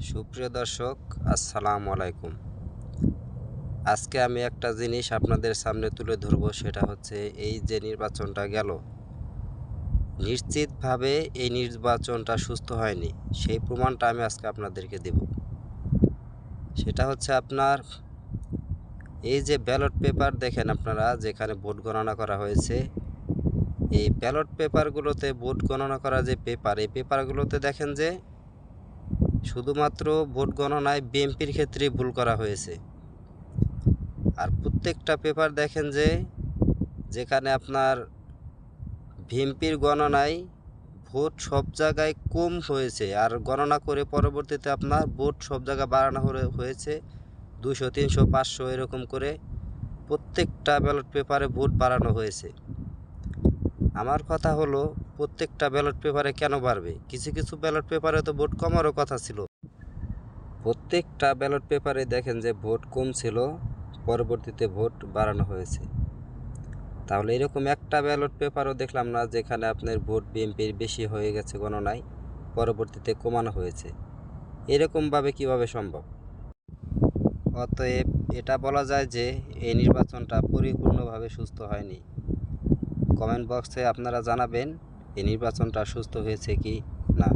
সুপ্রিয় দর্শক, আসসালামু আলাইকুম। আজকে আমি একটা জিনিস আপনাদের সামনে তুলে ধরব, সেটা হচ্ছে এই যে নির্বাচনটা গেল, নিশ্চিতভাবে এই নির্বাচনটা সুস্থ হয়নি, সেই প্রমাণটা আমি আজকে আপনাদেরকে দেব। সেটা হচ্ছে আপনার এই যে ব্যালট পেপার দেখেন আপনারা, যেখানে ভোট গণনা করা হয়েছে, এই ব্যালট পেপারগুলোতে ভোট গণনা করা যে পেপার, এই পেপারগুলোতে দেখেন যে শুধুমাত্র ভোট গণনায় বিএনপির ক্ষেত্রে ভুল করা হয়েছে। আর প্রত্যেকটা পেপার দেখেন যে যেখানে আপনার ভিএমপির গণনায় ভোট সব জায়গায় কম হয়েছে, আর গণনা করে পরবর্তীতে আপনার ভোট সব জায়গায় বাড়ানো হয়েছে 200, 300, 500 এরকম করে প্রত্যেকটা ব্যালট পেপারে ভোট বাড়ানো হয়েছে। আমার কথা হলো, প্রত্যেকটা ব্যালট পেপারে কেন বাড়বে? কিছু কিছু ব্যালট পেপারে তো ভোট কমারও কথা ছিল। প্রত্যেকটা ব্যালট পেপারে দেখেন যে ভোট কম ছিল, পরবর্তীতে ভোট বাড়ানো হয়েছে। তাহলে এরকম একটা ব্যালট পেপারও দেখলাম না যেখানে আপনার ভোট বিএনপির বেশি হয়ে গেছে গণনায়, পরবর্তীতে কমানো হয়েছে। এরকমভাবে কিভাবে সম্ভব? অতএব এটা বলা যায় যে এই নির্বাচনটা পরিপূর্ণভাবে সুস্থ হয়নি। কমেন্ট বক্সে আপনারা জানাবেন এই নির্বাচনটা সুস্থ হয়েছে কি না।